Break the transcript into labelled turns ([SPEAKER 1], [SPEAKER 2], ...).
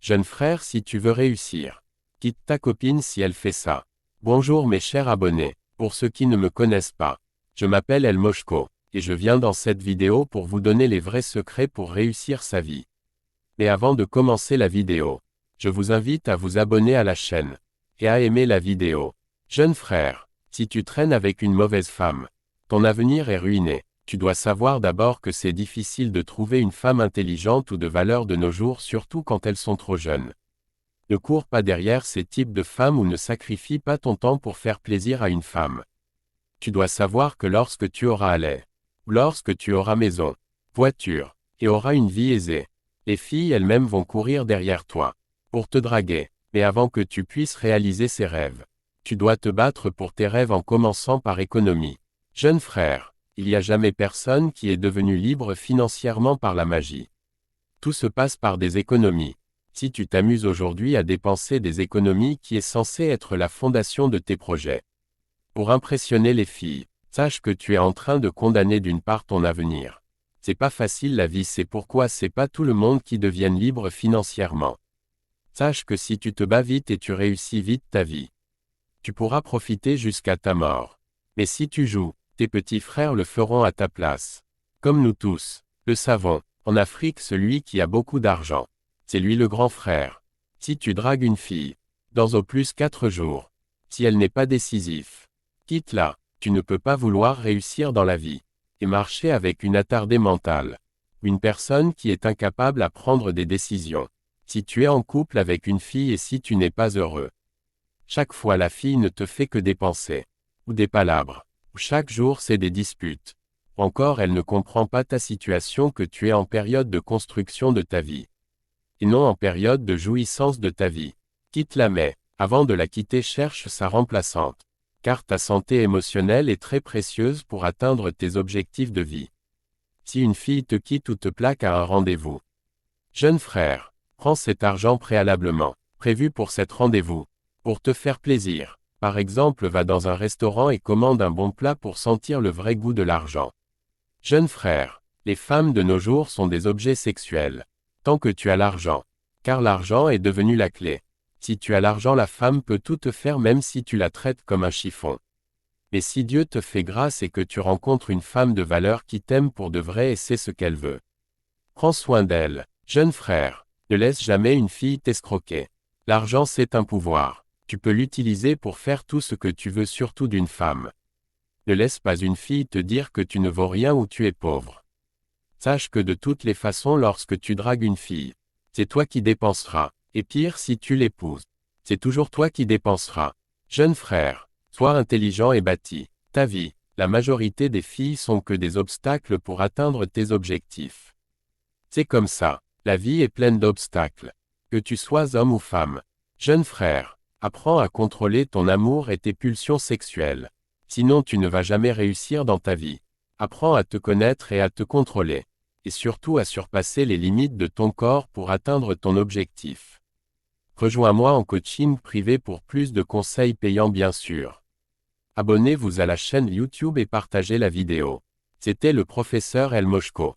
[SPEAKER 1] Jeune frère, si tu veux réussir, quitte ta copine si elle fait ça. Bonjour mes chers abonnés. Pour ceux qui ne me connaissent pas, je m'appelle El Moshko, et je viens dans cette vidéo pour vous donner les vrais secrets pour réussir sa vie. Mais avant de commencer la vidéo, je vous invite à vous abonner à la chaîne, et à aimer la vidéo. Jeune frère, si tu traînes avec une mauvaise femme, ton avenir est ruiné. Tu dois savoir d'abord que c'est difficile de trouver une femme intelligente ou de valeur de nos jours, surtout quand elles sont trop jeunes. Ne cours pas derrière ces types de femmes ou ne sacrifie pas ton temps pour faire plaisir à une femme. Tu dois savoir que lorsque tu auras lait, ou lorsque tu auras maison, voiture, et auras une vie aisée, les filles elles-mêmes vont courir derrière toi, pour te draguer. Mais avant que tu puisses réaliser ces rêves, tu dois te battre pour tes rêves en commençant par économie. Jeune frère, il n'y a jamais personne qui est devenu libre financièrement par la magie. Tout se passe par des économies. Si tu t'amuses aujourd'hui à dépenser des économies qui est censée être la fondation de tes projets, pour impressionner les filles, sache que tu es en train de condamner d'une part ton avenir. C'est pas facile la vie, c'est pourquoi c'est pas tout le monde qui devienne libre financièrement. Sache que si tu te bats vite et tu réussis vite ta vie, tu pourras profiter jusqu'à ta mort. Mais si tu joues, tes petits frères le feront à ta place. Comme nous tous, le savons, en Afrique celui qui a beaucoup d'argent, c'est lui le grand frère. Si tu dragues une fille, dans au plus 4 jours, si elle n'est pas décisif, quitte-la. Tu ne peux pas vouloir réussir dans la vie, et marcher avec une attardée mentale. Une personne qui est incapable à prendre des décisions. Si tu es en couple avec une fille et si tu n'es pas heureux, chaque fois la fille ne te fait que des pensées, ou des palabres, ou chaque jour c'est des disputes. Encore elle ne comprend pas ta situation, que tu es en période de construction de ta vie, et non en période de jouissance de ta vie. Quitte-la, mais, avant de la quitter, cherche sa remplaçante, car ta santé émotionnelle est très précieuse pour atteindre tes objectifs de vie. Si une fille te quitte ou te plaque à un rendez-vous, jeune frère, prends cet argent préalablement prévu pour cet rendez-vous, pour te faire plaisir. Par exemple, va dans un restaurant et commande un bon plat pour sentir le vrai goût de l'argent. Jeune frère, les femmes de nos jours sont des objets sexuels. Tant que tu as l'argent, car l'argent est devenu la clé. Si tu as l'argent, la femme peut tout te faire même si tu la traites comme un chiffon. Mais si Dieu te fait grâce et que tu rencontres une femme de valeur qui t'aime pour de vrai et sait ce qu'elle veut, prends soin d'elle. Jeune frère, ne laisse jamais une fille t'escroquer. L'argent c'est un pouvoir. Tu peux l'utiliser pour faire tout ce que tu veux, surtout d'une femme. Ne laisse pas une fille te dire que tu ne vaux rien ou tu es pauvre. Sache que de toutes les façons, lorsque tu dragues une fille, c'est toi qui dépenseras. Et pire, si tu l'épouses, c'est toujours toi qui dépenseras. Jeune frère, sois intelligent et bâtis ta vie. La majorité des filles sont que des obstacles pour atteindre tes objectifs. C'est comme ça, la vie est pleine d'obstacles. Que tu sois homme ou femme. Jeune frère, apprends à contrôler ton amour et tes pulsions sexuelles. Sinon tu ne vas jamais réussir dans ta vie. Apprends à te connaître et à te contrôler. Et surtout à surpasser les limites de ton corps pour atteindre ton objectif. Rejoins-moi en coaching privé pour plus de conseils payants, bien sûr. Abonnez-vous à la chaîne YouTube et partagez la vidéo. C'était le professeur El Moshko.